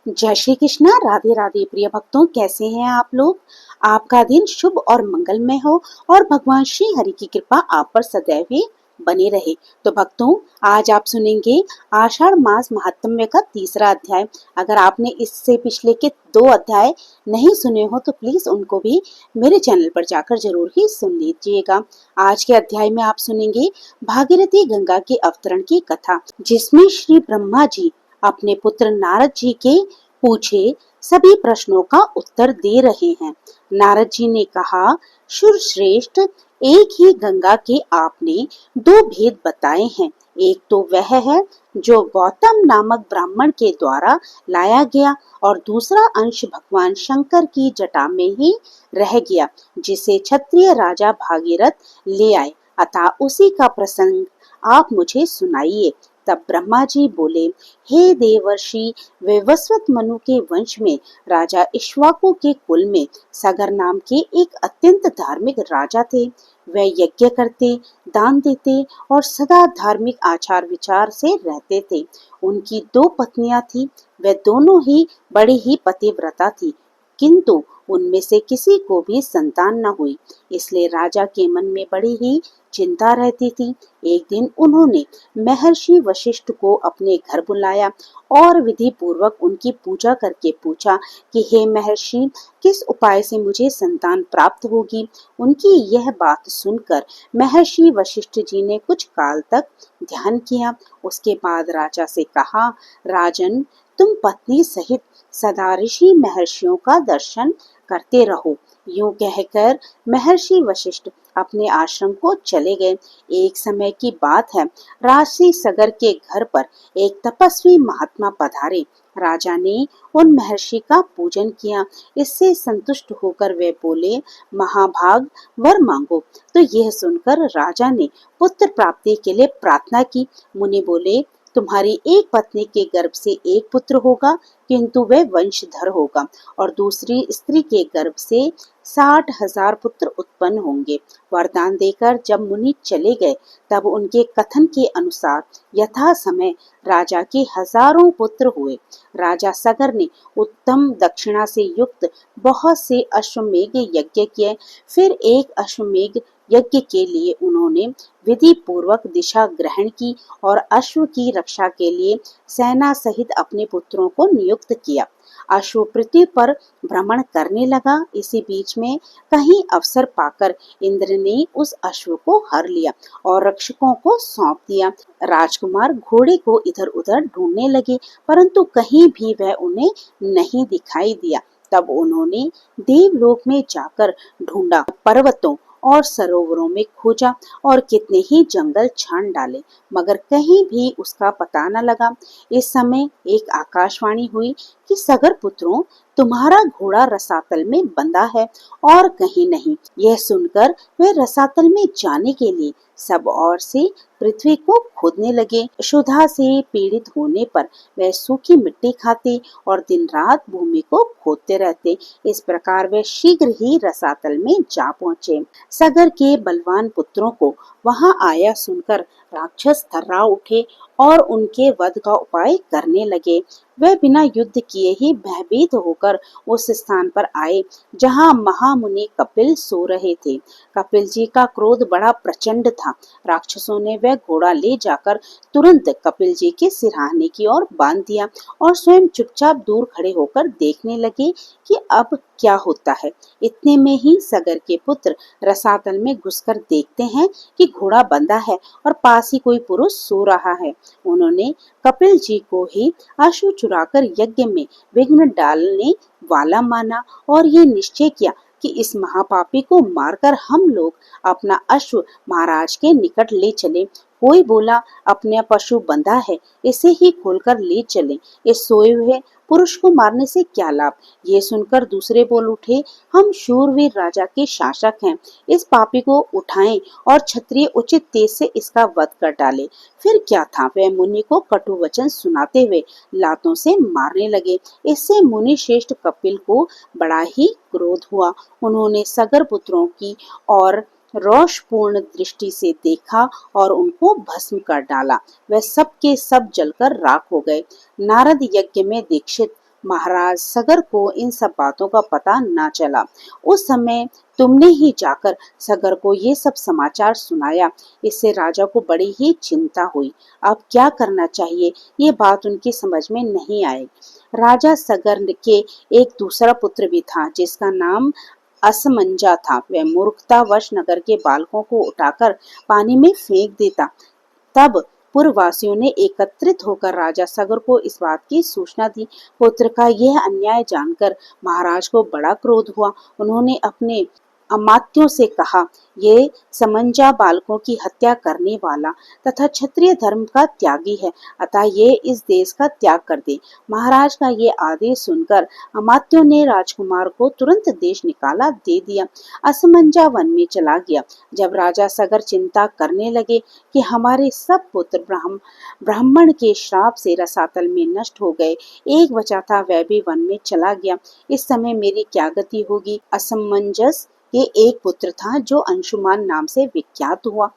जय श्री कृष्णा। राधे राधे प्रिय भक्तों, कैसे हैं आप लोग। आपका दिन शुभ और मंगलमय हो और भगवान श्री हरि की कृपा आप पर सदैव ही बनी रहे। तो भक्तों, आज आप सुनेंगे आषाढ़ मास महात्म्य का तीसरा अध्याय। अगर आपने इससे पिछले के 2 अध्याय नहीं सुने हो तो प्लीज उनको भी मेरे चैनल पर जाकर जरूर ही सुन लीजिएगा। आज के अध्याय में आप सुनेंगे भागीरथी गंगा के अवतरण की कथा, जिसमें श्री ब्रह्मा जी अपने पुत्र नारद जी के पूछे सभी प्रश्नों का उत्तर दे रहे हैं। नारद जी ने कहा, शुर श्रेष्ठ, एक ही गंगा के आपने 2 भेद बताए हैं। एक तो वह है जो गौतम नामक ब्राह्मण के द्वारा लाया गया और दूसरा अंश भगवान शंकर की जटा में ही रह गया, जिसे क्षत्रिय राजा भागीरथ ले आए। अतः उसी का प्रसंग आप मुझे सुनाइए। तब ब्रह्मा जी बोले, हे देवर्षि, वैवस्वत मनु के वंश में राजा इक्ष्वाकु के कुल में सगर नाम के एक अत्यंत धार्मिक राजा थे। वे यज्ञ करते, दान देते और सदा धार्मिक आचार विचार से रहते थे। उनकी 2 पत्नियां थी। वे दोनों ही बड़ी ही पतिव्रता थी, किंतु उनमें से किसी को भी संतान न हुई। इसलिए राजा के मन में बड़ी ही चिंता रहती थी। एक दिन उन्होंने महर्षि वशिष्ठ को अपने घर बुलाया और विधि पूर्वक उनकी पूजा करके पूछा कि हे महर्षि, किस उपाय से मुझे संतान प्राप्त होगी। उनकी यह बात सुनकर महर्षि वशिष्ठ जी ने कुछ काल तक ध्यान किया। उसके बाद राजा से कहा, राजन, तुम पत्नी सहित सदा ऋषि महर्षियों का दर्शन करते रहो। यूं कहकर महर्षि वशिष्ठ अपने आश्रम को चले गए। एक समय की बात है, राशि सगर के घर पर एक तपस्वी महात्मा पधारे। राजा ने उन महर्षि का पूजन किया। इससे संतुष्ट होकर वे बोले, महाभाग, वर मांगो। तो यह सुनकर राजा ने पुत्र प्राप्ति के लिए प्रार्थना की। मुनि बोले, तुम्हारी एक पत्नी के गर्भ से एक पुत्र होगा, किंतु वह वंशधर होगा, और दूसरी स्त्री के गर्भ से 60,000 पुत्र उत्पन्न होंगे। वरदान देकर जब मुनि चले गए, तब उनके कथन के अनुसार यथा समय राजा के हजारों पुत्र हुए। राजा सगर ने उत्तम दक्षिणा से युक्त बहुत से अश्वमेघ यज्ञ किए। फिर एक अश्वमेघ यज्ञ के लिए उन्होंने विधि पूर्वक दिशा ग्रहण की और अश्व की रक्षा के लिए सेना सहित अपने पुत्रों को नियुक्त किया। अश्व पृथ्वी पर भ्रमण करने लगा। इसी बीच में कहीं अवसर पाकर इंद्र ने उस अश्व को हर लिया और रक्षकों को सौंप दिया। राजकुमार घोड़े को इधर उधर ढूंढने लगे, परंतु कहीं भी वह उन्हें नहीं दिखाई दिया। तब उन्होंने देवलोक में जाकर ढूंढा, पर्वतों और सरोवरों में खोजा और कितने ही जंगल छान डाले, मगर कहीं भी उसका पता न लगा। इस समय एक आकाशवाणी हुई कि सगर पुत्रों, तुम्हारा घोड़ा रसातल में बंधा है और कहीं नहीं। यह सुनकर वे रसातल में जाने के लिए सब ओर से पृथ्वी को खोदने लगे। क्षुधा से पीड़ित होने पर वे सूखी मिट्टी खाते और दिन रात भूमि को खोदते रहते। इस प्रकार वे शीघ्र ही रसातल में जा पहुँचे। सगर के बलवान पुत्रों को वहां आया सुनकर राक्षस थर्रा उठे और उनके वध का उपाय करने लगे। वे बिना युद्ध किए ही भयभीत होकर उस स्थान पर आए जहां महामुनि कपिल सो रहे थे। कपिल जी का क्रोध बड़ा प्रचंड था। राक्षसों ने वह घोड़ा ले जाकर तुरंत कपिल जी के सिरहाने की ओर बांध दिया और स्वयं चुपचाप दूर खड़े होकर देखने लगे कि अब क्या होता है। इतने में ही सगर के पुत्र रसातल में घुसकर देखते हैं कि घोड़ा बंधा है और पास ही कोई पुरुष सो रहा है। उन्होंने कपिल जी को ही अश्व चुराकर यज्ञ में विघ्न डालने वाला माना और ये निश्चय किया कि इस महापापी को मारकर हम लोग अपना अश्व महाराज के निकट ले चले। कोई बोला, अपने पशु बंधा है, इसे ही खोलकर ले चलें। इस सोए हुए पुरुष को मारने से क्या लाभ। ये सुनकर दूसरे बोल उठे, हम शूरवीर राजा के शासक हैं, इस पापी को उठाएं और क्षत्रिय उचित तेज से इसका वध कर डाले। फिर क्या था, वे मुनि को कटु वचन सुनाते हुए लातों से मारने लगे। इससे मुनि श्रेष्ठ कपिल को बड़ा ही क्रोध हुआ। उन्होंने सगर पुत्रों की और रोषपूर्ण दृष्टि से देखा और उनको भस्म कर डाला। वह सब के सब जलकर राख हो गए। नारद यज्ञ में दीक्षित महाराज सगर को इन सब बातों का पता न चला। उस समय तुमने ही जाकर सगर को ये सब समाचार सुनाया। इससे राजा को बड़ी ही चिंता हुई। अब क्या करना चाहिए ये बात उनकी समझ में नहीं आई। राजा सगर के एक दूसरा पुत्र भी था जिसका नाम असमंजा था। वह मूर्खतावश नगर के बालकों को उठाकर पानी में फेंक देता। तब पुरवासियों ने एकत्रित होकर राजा सगर को इस बात की सूचना दी। पुत्र का यह अन्याय जानकर महाराज को बड़ा क्रोध हुआ। उन्होंने अपने अमात्यों से कहा, ये समंजा बालकों की हत्या करने वाला तथा क्षत्रिय धर्म का त्यागी है, अतः ये इस देश का त्याग कर दे। महाराज का ये आदेश सुनकर अमात्यों ने राजकुमार को तुरंत देश निकाला दे दिया। असमंजा वन में चला गया। जब राजा सगर चिंता करने लगे कि हमारे सब पुत्र ब्राह्मण के श्राप से रसातल में नष्ट हो गए, एक बचा था वह भी वन में चला गया, इस समय मेरी क्या गति होगी। असमंजस के एक पुत्र था जो अंशुमान नाम से विख्यात हुआ।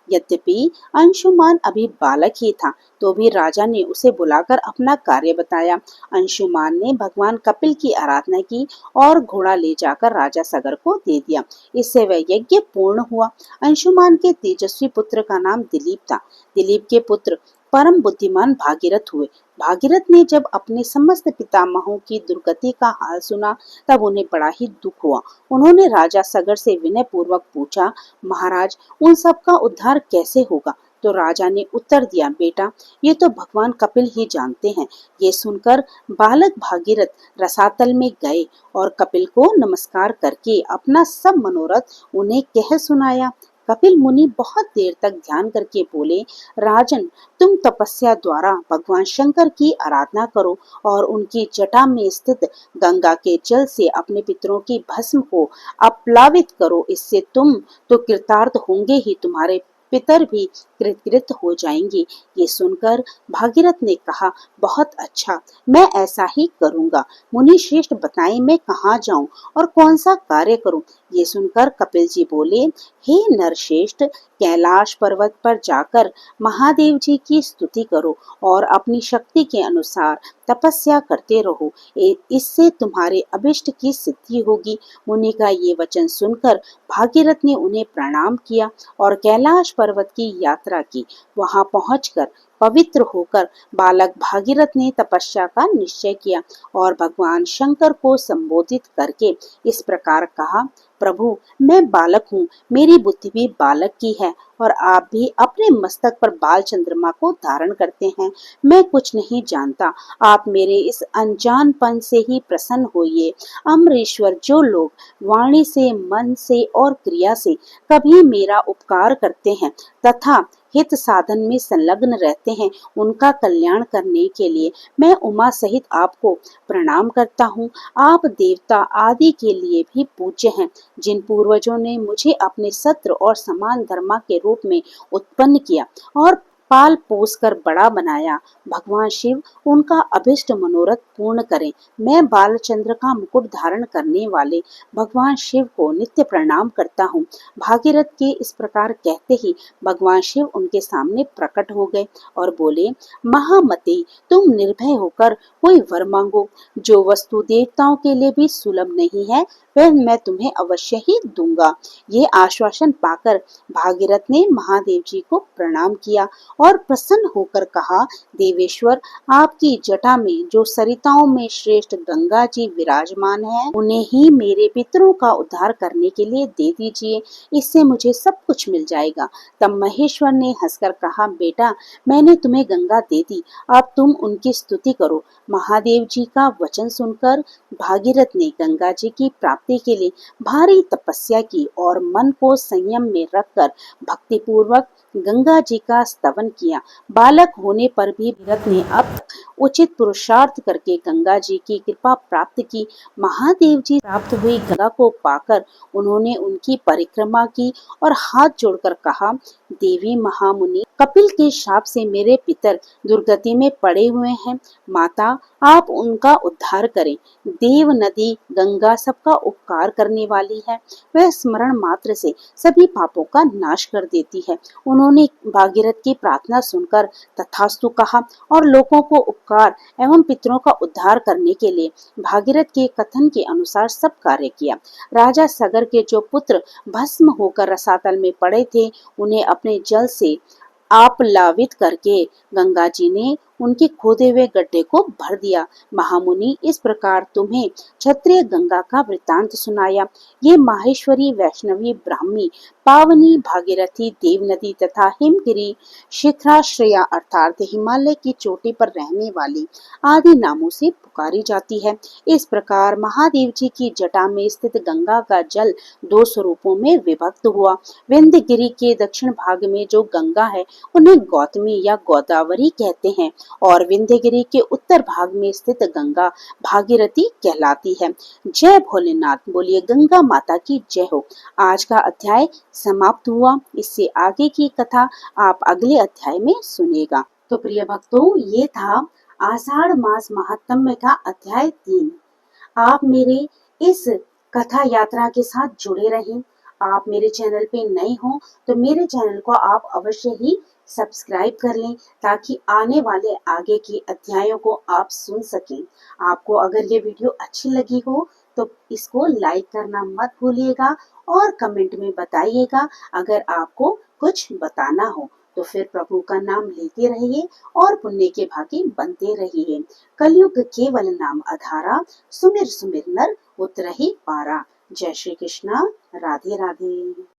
यद्यपि अंशुमान अभी बालक ही था तो भी राजा ने उसे बुलाकर अपना कार्य बताया। अंशुमान ने भगवान कपिल की आराधना की और घोड़ा ले जाकर राजा सगर को दे दिया। इससे वह यज्ञ पूर्ण हुआ। अंशुमान के तेजस्वी पुत्र का नाम दिलीप था। दिलीप के पुत्र परम बुद्धिमान भागीरथ हुए। भागीरथ ने जब अपने समस्त पितामहों की दुर्गति का हाल सुना तब उन्हें बड़ा ही दुख हुआ। उन्होंने राजा सगर से विनय पूर्वक पूछा, महाराज उन सब का उद्धार कैसे होगा। तो राजा ने उत्तर दिया, बेटा ये तो भगवान कपिल ही जानते हैं। ये सुनकर बालक भागीरथ रसातल में गए और कपिल को नमस्कार करके अपना सब मनोरथ उन्हें कह सुनाया। कपिल मुनि बहुत देर तक ध्यान करके बोले, राजन तुम तपस्या द्वारा भगवान शंकर की आराधना करो और उनकी जटा में स्थित गंगा के जल से अपने पितरों की भस्म को अपलावित करो। इससे तुम तो कृतार्थ होंगे ही, तुम्हारे पितर भी कृतकृत हो जाएंगे। ये सुनकर भागीरथ ने कहा, बहुत अच्छा, मैं ऐसा ही करूंगा। मुनि श्रेष्ठ बताएं मैं कहाँ जाऊं और कौन सा कार्य करूं। ये सुनकर कपिल जी बोले, हे नरश्रेष्ठ, कैलाश पर्वत पर जाकर महादेव जी की स्तुति करो और अपनी शक्ति के अनुसार तपस्या करते रहो, इससे तुम्हारे अभिष्ट की सिद्धि होगी। मुनि का ये वचन सुनकर भागीरथ ने उन्हें प्रणाम किया और कैलाश पर्वत की यात्रा की। वहां पहुंचकर पवित्र होकर बालक भागीरथ ने तपस्या का निश्चय किया और भगवान शंकर को संबोधित करके इस प्रकार कहा, प्रभु मैं बालक हूँ, मेरी बुद्धि भी बालक की है और आप भी अपने मस्तक पर बाल चंद्रमा को धारण करते हैं। मैं कुछ नहीं जानता, आप मेरे इस अनजानपन से ही प्रसन्न होइए। अमरेश्वर जो लोग वाणी से, मन से और क्रिया से कभी मेरा उपकार करते हैं तथा हित साधन में संलग्न रहते हैं, उनका कल्याण करने के लिए मैं उमा सहित आपको प्रणाम करता हूँ। आप देवता आदि के लिए भी पूज्य हैं। जिन पूर्वजों ने मुझे अपने सत्र और समान धर्मा के रूप में उत्पन्न किया और पाल पोस कर बड़ा बनाया, भगवान शिव उनका अभिष्ट मनोरथ पूर्ण करें। मैं बालचंद्र का मुकुट धारण करने वाले भगवान शिव को नित्य प्रणाम करता हूँ। भागीरथ के इस प्रकार कहते ही भगवान शिव उनके सामने प्रकट हो गए और बोले, महामते तुम निर्भय होकर कोई वर मांगो, जो वस्तु देवताओं के लिए भी सुलभ नहीं है वह मैं तुम्हें अवश्य ही दूंगा। ये आश्वासन पाकर भागीरथ ने महादेव जी को प्रणाम किया और प्रसन्न होकर कहा, देवेश्वर आपकी जटा में जो सरिताओं में श्रेष्ठ गंगा जी विराजमान हैं, उन्हें ही मेरे पितरों का उद्धार करने के लिए दे दीजिए, इससे मुझे सब कुछ मिल जाएगा। तब महेश्वर ने हंसकर कहा, बेटा मैंने तुम्हें गंगा दे दी, अब तुम उनकी स्तुति करो। महादेव जी का वचन सुनकर भागीरथ ने गंगा जी की प्राप्ति के लिए भारी तपस्या की और मन को संयम में रखकर भक्ति पूर्वक गंगा जी का स्तवन किया। बालक होने पर भी भागीरथ ने अब उचित पुरुषार्थ करके गंगा जी की कृपा प्राप्त की। महादेव जी प्राप्त हुई गंगा को पाकर उन्होंने उनकी परिक्रमा की और हाथ जोड़कर कहा, देवी महामुनि, कपिल के शाप से मेरे पितर दुर्गति में पड़े हुए हैं, माता आप उनका उद्धार करें। देव नदी गंगा सबका उपकार करने वाली है, वह स्मरण मात्र से सभी पापों का नाश कर देती है। उन्होंने भागीरथ की प्रार्थना सुनकर तथास्तु कहा और लोगों को उपकार एवं पितरों का उद्धार करने के लिए भागीरथ के कथन के अनुसार सब कार्य किया। राजा सगर के जो पुत्र भस्म होकर रसातल में पड़े थे, उन्हें अपने जल से आप्लावित करके गंगा जी ने उनके खोदे हुए गड्ढे को भर दिया। महामुनि, इस प्रकार तुम्हें क्षत्रिय गंगा का वृत्तांत सुनाया। ये माहेश्वरी, वैष्णवी, ब्राह्मी, पावनी, भागीरथी, देव नदी तथा हिमगिरी शिखराश्रया अर्थात हिमालय की चोटी पर रहने वाली आदि नामों से पुकारी जाती है। इस प्रकार महादेव जी की जटा में स्थित गंगा का जल दो स्वरूपों में विभक्त हुआ। विंध्यगिरी के दक्षिण भाग में जो गंगा है उन्हें गौतमी या गोदावरी कहते हैं और विंध्यगिरी के उत्तर भाग में स्थित गंगा भागीरथी कहलाती है। जय भोलेनाथ, बोलिए गंगा माता की जय हो। आज का अध्याय समाप्त हुआ। इससे आगे की कथा आप अगले अध्याय में सुनेगा। तो प्रिय भक्तों, ये था आषाढ़ मास महात्म्य का अध्याय 3। आप मेरे इस कथा यात्रा के साथ जुड़े रहें। आप मेरे चैनल पे नए हो तो मेरे चैनल को आप अवश्य ही सब्सक्राइब कर लें ताकि आने वाले आगे के अध्यायों को आप सुन सकें। आपको अगर ये वीडियो अच्छी लगी हो तो इसको लाइक करना मत भूलिएगा और कमेंट में बताइएगा अगर आपको कुछ बताना हो। तो फिर प्रभु का नाम लेते रहिए और पुण्य के भागी बनते रहिए। कलयुग केवल नाम आधारा, सुमिर सुमिर नर उतरहि पारा। जय श्री कृष्णा। राधे राधे।